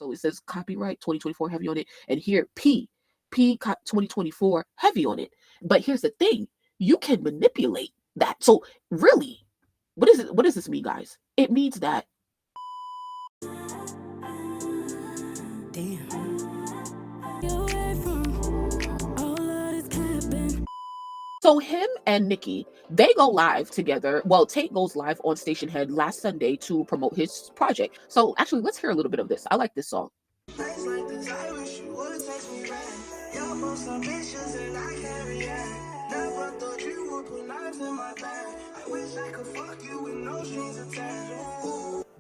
So it says copyright 2024 heavy on it, and here 2024 heavy on it. But here's the thing, you can manipulate that. So really, what is it? What does this mean, guys? It means that so him and Nicki, they go live together. Well, Tate goes live on Station Head last Sunday to promote his project. So actually, let's hear a little bit of this. I like this song.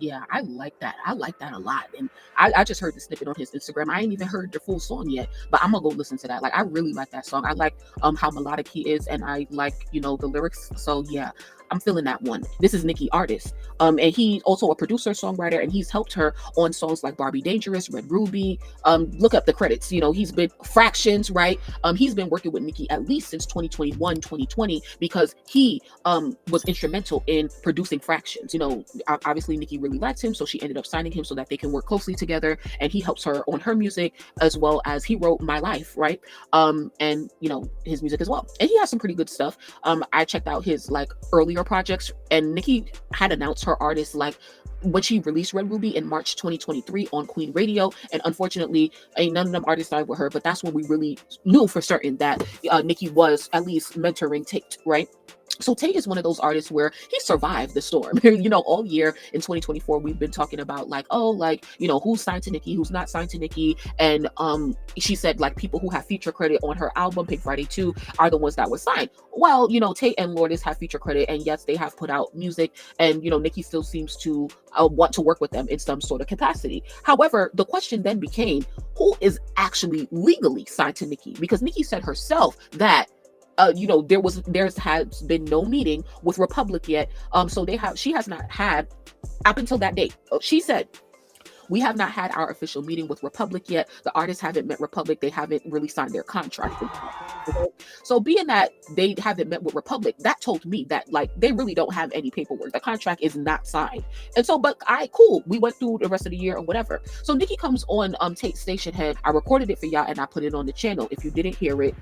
Yeah, I like that. I like that a lot. And I just heard the snippet on his Instagram. I ain't even heard the full song yet, but I'm gonna go listen to that. Like, I really like that song. I like how melodic he is, and I like, you know, the lyrics. So yeah, I'm feeling that one. This is Nicki Artist. And he's also a producer, songwriter, and he's helped her on songs like Barbie Dangerous, Red Ruby. Look up the credits. You know, he's been Fractions, right? He's been working with Nicki at least since 2021, 2020, because he was instrumental in producing Fractions. You know, obviously Nicki really liked him, so she ended up signing him so that they can work closely together, and he helps her on her music, as well as he wrote My Life, right? And you know, his music as well, and he has some pretty good stuff. I checked out his like earlier projects, and Nicki had announced her artists like when she released Red Ruby in March 2023 on Queen Radio, and unfortunately ain't none of them artists signed with her, but that's when we really knew for certain that Nicki was at least mentoring Tate, right? So Tate is one of those artists where he survived the storm. You know, all year in 2024, we've been talking about like, oh, like, you know, who's signed to Nicki, who's not signed to Nicki. And she said like people who have feature credit on her album, Pink Friday 2, are the ones that were signed. Well, you know, Tate and Lourdes have feature credit, and yes, they have put out music, and, you know, Nicki still seems to want to work with them in some sort of capacity. However, the question then became, who is actually legally signed to Nicki? Because Nicki said herself that you know, there has been no meeting with Republic yet. So she has not had, up until that date, she said, we have not had our official meeting with Republic yet. The artists haven't met Republic. They haven't really signed their contract. So being that they haven't met with Republic, that told me that like they really don't have any paperwork. The contract is not signed. And so, but cool. We went through the rest of the year or whatever. So Nicki comes on Tate Station Head. I recorded it for y'all and I put it on the channel. If you didn't hear it,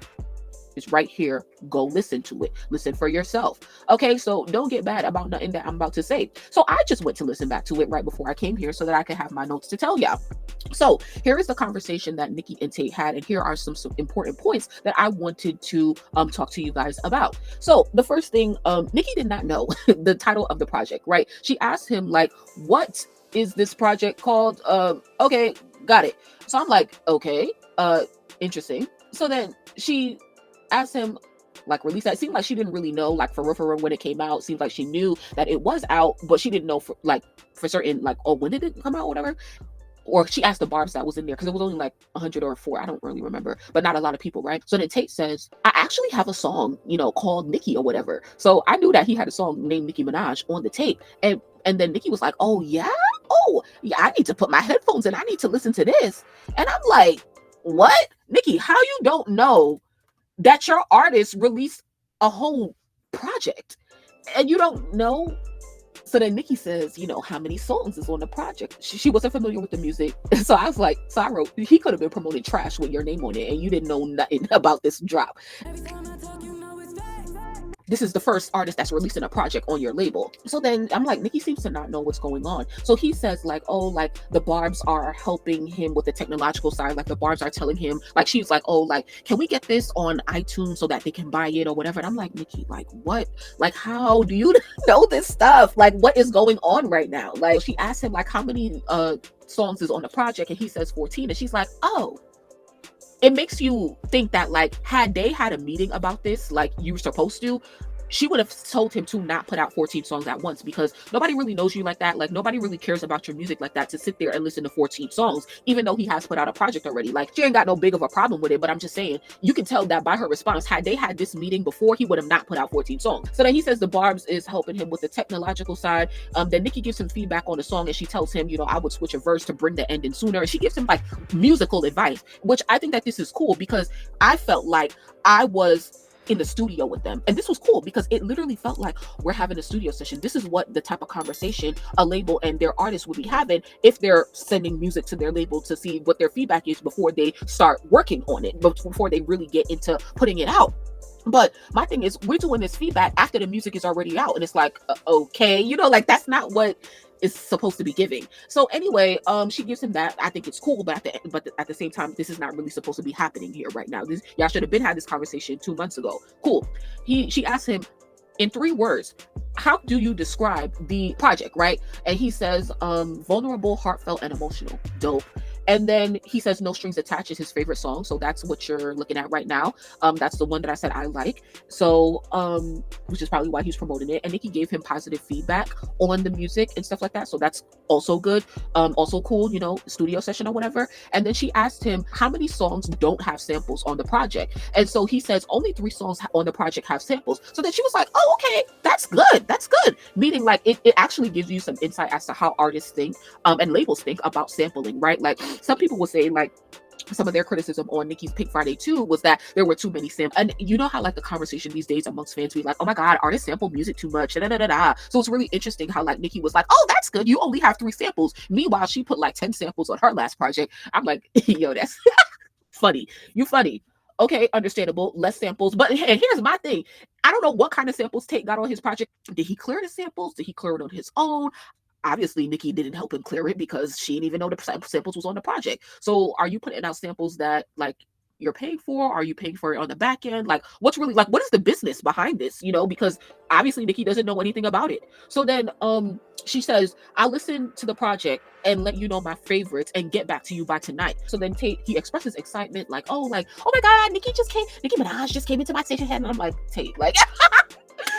it's right here. Go listen to it. Listen for yourself. Okay, so don't get mad about nothing that I'm about to say. So I just went to listen back to it right before I came here so that I could have my notes to tell y'all. So here is the conversation that Nicki and Tate had, and here are some important points that I wanted to talk to you guys about. So the first thing, Nicki did not know the title of the project, right? She asked him like, what is this project called? Okay, got it. So I'm like, okay, interesting. So then she asked him like release that. It seemed like she didn't really know, like for real when it came out. It seemed like she knew that it was out, but she didn't know for certain, like, oh, when did it come out, whatever. Or she asked the barbs that was in there, because it was only like 100 or 4, I don't really remember, but not a lot of people, right? So then Tate says, I actually have a song, you know, called Nicki or whatever. So I knew that he had a song named Nicki Minaj on the tape, and then Nicki was like, oh yeah, I need to put my headphones in, I need to listen to this. And I'm like, what? Nicki, how you don't know that your artist released a whole project and you don't know? So then Nicki says, you know, how many songs is on the project? She wasn't familiar with the music. So I was like, so I wrote, he could have been promoting trash with your name on it and you didn't know nothing about this drop. This is the first artist that's releasing a project on your label. So then I'm like, Nicki seems to not know what's going on. So he says like, oh, like the barbs are helping him with the technological side. Like the barbs are telling him, like, she's like, oh, like, can we get this on iTunes so that they can buy it or whatever? And I'm like, Nicki, like what? Like, how do you know this stuff? Like, what is going on right now? Like, she asked him like, how many songs is on the project? And he says 14. And she's like, oh. It makes you think that like, had they had a meeting about this, like you were supposed to, she would have told him to not put out 14 songs at once, because nobody really knows you like that. Like nobody really cares about your music like that to sit there and listen to 14 songs, even though he has put out a project already. Like she ain't got no big of a problem with it, but I'm just saying, you can tell that by her response. Had they had this meeting before, he would have not put out 14 songs. So then he says the barbs is helping him with the technological side. Then Nicki gives him feedback on the song and she tells him, you know, I would switch a verse to bring the ending sooner. And she gives him like musical advice, which I think that this is cool, because I felt like I was in the studio with them. And this was cool because it literally felt like we're having a studio session. This is what the type of conversation a label and their artists would be having if they're sending music to their label to see what their feedback is before they start working on it, before they really get into putting it out. But my thing is, we're doing this feedback after the music is already out, and it's like, okay, like that's not what is supposed to be giving. So anyway, she gives him that. I think it's cool, but at the same time, this is not really supposed to be happening here right now. Y'all should have been had this conversation 2 months ago. Cool. She asked him in 3 words, how do you describe the project, right? And he says, vulnerable, heartfelt, and emotional. Dope. And then he says No Strings Attached is his favorite song. So that's what you're looking at right now. That's the one that I said I like. So, which is probably why he's promoting it. And Nicki gave him positive feedback on the music and stuff like that. So that's also good. Also cool, studio session or whatever. And then she asked him how many songs don't have samples on the project. And so he says only 3 songs on the project have samples. So then she was like, oh, okay, that's good. That's good. Meaning like it actually gives you some insight as to how artists think and labels think about sampling, right? Like some people will say like, some of their criticism on Nicki's Pink Friday 2 was that there were too many samples. And you know how like the conversation these days amongst fans be like, oh my God, artists sample music too much. Da, da, da, da. So it's really interesting how like Nicki was like, oh, that's good. You only have 3 samples. Meanwhile, she put like 10 samples on her last project. I'm like, yo, that's funny. You funny. Okay, understandable. Less samples. But and here's my thing. I don't know what kind of samples Tate got on his project. Did he clear the samples? Did he clear it on his own? Obviously, Nicki didn't help him clear it because she didn't even know the samples was on the project. So are you putting out samples that like you're paying for? Are you paying for it on the back end? Like what's really like, what is the business behind this? Because obviously Nicki doesn't know anything about it. So then she says, I'll listen to the project and let you know my favorites and get back to you by tonight. So then Tate, he expresses excitement like, oh my God, Nicki Minaj just came into my station head. And I'm like, Tate, like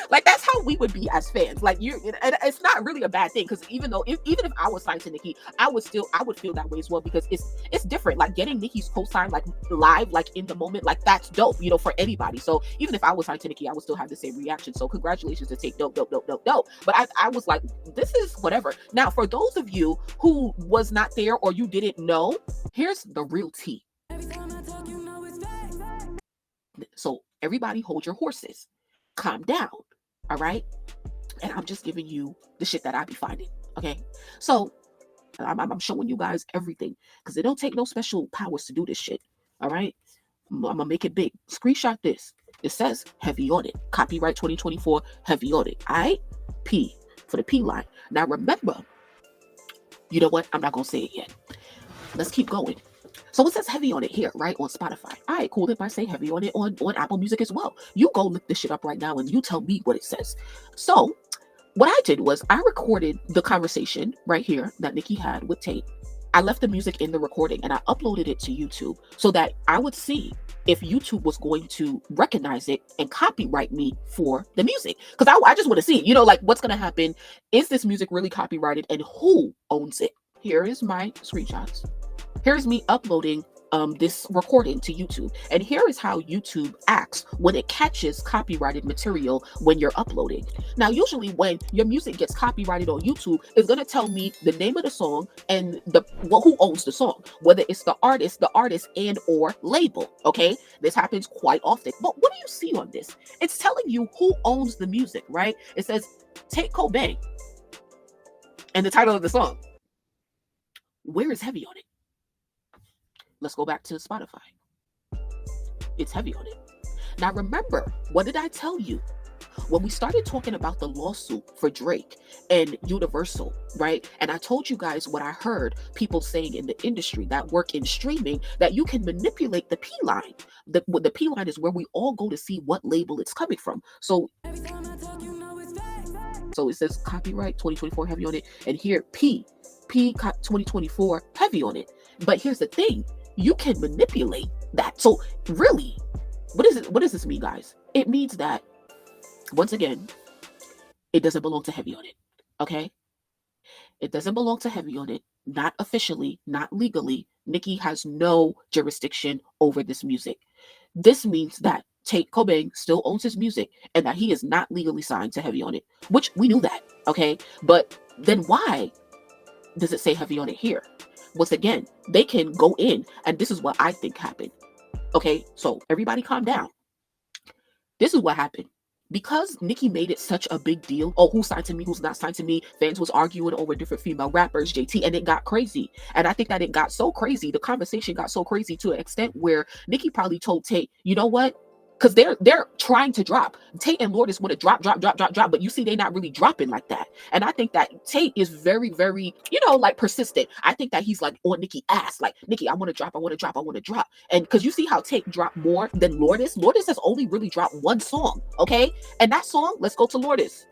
like that's how we would be as fans. Like and it's not really a bad thing because even if I was signed to Nicki, I would feel that way as well because it's different. Like getting Nicki's co-sign like live, like in the moment, like that's dope, for anybody. So even if I was signed to Nicki, I would still have the same reaction. So congratulations to Tate, dope. But I was like, this is whatever. Now for those of you who was not there or you didn't know, here's the real tea. So everybody hold your horses. Calm down. All right. And I'm just giving you the shit that I be finding. Okay. So I'm showing you guys everything because it don't take no special powers to do this shit. All right. I'm going to make it big. Screenshot this. It says heavy on it. Copyright 2024, heavy on it. All right. P for the P line. Now remember, you know what? I'm not going to say it yet. Let's keep going. So it says heavy on it here, right, on Spotify. All right, cool. If I say heavy on it on Apple Music as well. You go look this shit up right now and you tell me what it says. So what I did was I recorded the conversation right here that Nicki had with Tate. I left the music in the recording and I uploaded it to YouTube so that I would see if YouTube was going to recognize it and copyright me for the music. Because I just want to see, like what's going to happen. Is this music really copyrighted and who owns it? Here is my screenshots. Here's me uploading this recording to YouTube. And here is how YouTube acts when it catches copyrighted material when you're uploading. Now, usually when your music gets copyrighted on YouTube, it's going to tell me the name of the song and who owns the song, whether it's the artist and or label. Okay. This happens quite often. But what do you see on this? It's telling you who owns the music, right? It says Tate Cobain and the title of the song. Where is heavy on it? Let's go back to Spotify. It's heavy on it. Now remember, what did I tell you? When we started talking about the lawsuit for Drake and Universal, right? And I told you guys what I heard people saying in the industry that work in streaming, that you can manipulate the P line. The P line is where we all go to see what label it's coming from. So it says copyright 2024 heavy on it. And here P 2024 heavy on it. But here's the thing. You can manipulate that. So really, what does this mean, guys? It means that, once again, it doesn't belong to heavy on it. Okay? It doesn't belong to heavy on it. Not officially, not legally. Nicki has no jurisdiction over this music. This means that Tate Cobain still owns his music and that he is not legally signed to heavy on it, which we knew that. Okay? But then why does it say heavy on it here? Once again, they can go in, and this is what I think happened. Okay, so everybody calm down. This is what happened. Because Nicki made it such a big deal, oh, who's signed to me, who's not signed to me, fans was arguing over different female rappers, JT, and it got crazy. And I think that it got so crazy, the conversation got so crazy to an extent where Nicki probably told Tate, you know what? Because they're trying to drop. Tate and Lourdes want to drop, but you see they're not really dropping like that. And I think that Tate is very, very, like persistent. I think that he's like on Nicki ass, like, Nicki, I want to drop, I want to drop, I want to drop. And because you see how Tate dropped more than Lourdes. Lourdes has only really dropped one song, okay? And that song, let's go to Lourdes.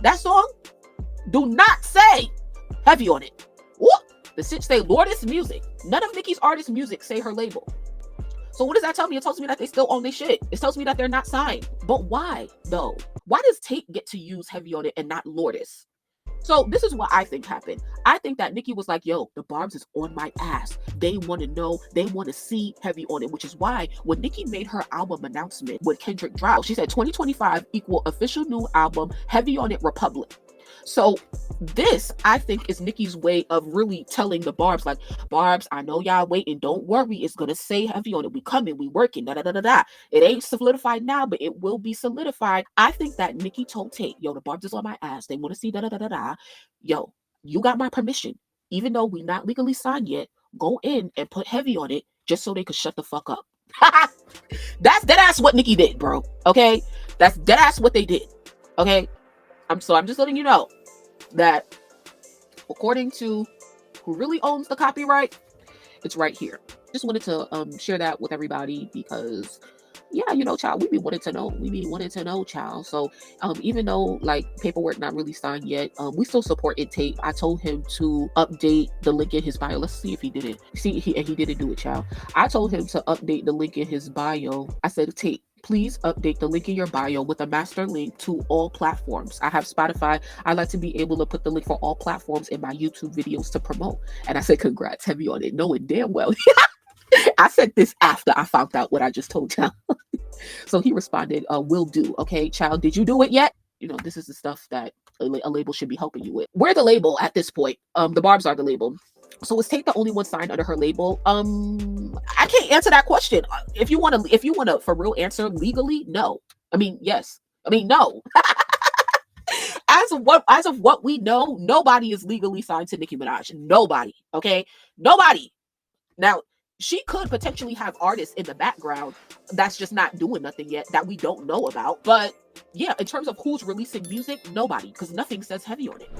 That song, do not say heavy on it. What? The shit say Lourdes music. None of Nicki's artist music say her label. So what does that tell me? It tells me that they still own their shit. It tells me that they're not signed. But why, though? Why does Tate get to use heavy on it and not Lourdes? So this is what I think happened. I think that Nicki was like, yo, the Barbs is on my ass. They want to know, they want to see heavy on it, which is why when Nicki made her album announcement with Kendrick dropped, she said 2025 equal official new album, Heavy on It Republic. So this, I think, is Nicki's way of really telling the Barbs, like, Barbs, I know y'all waiting. Don't worry. It's going to say heavy on it. We coming. We working. Da-da-da-da-da. It ain't solidified now, but it will be solidified. I think that Nicki told Tate, yo, the Barbs is on my ass. They want to see da-da-da-da-da. Yo, you got my permission. Even though we not legally signed yet, go in and put heavy on it just so they could shut the fuck up. That's what Nicki did, bro. Okay? That's what they did. Okay? I'm just letting you know that according to who really owns the copyright, it's right here. Just wanted to share that with everybody because, yeah, child, we be wanting to know, child. So even though like paperwork not really signed yet, we still support it. Tate, I told him to update the link in his bio. Let's see if he did it. See, he didn't do it, child. I told him to update the link in his bio. I said, Tate, please update the link in your bio with a master link to all platforms. I have Spotify. I like to be able to put the link for all platforms in my YouTube videos to promote. And I said, congrats, heavy on it, knowing damn well. I said this after I found out what I just told y'all. So he responded, will do. Okay, child, did you do it yet? This is the stuff that a label should be helping you with. We're the label at this point. The Barbs are the label. So is Tate the only one signed under her label? I can't answer that question. If you want to for real answer legally, no. I mean, yes. I mean, no. As of what we know, nobody is legally signed to Nicki Minaj. Nobody. Okay? Nobody. Now, she could potentially have artists in the background that's just not doing nothing yet that we don't know about. But yeah, in terms of who's releasing music, nobody, because nothing says heavy on it.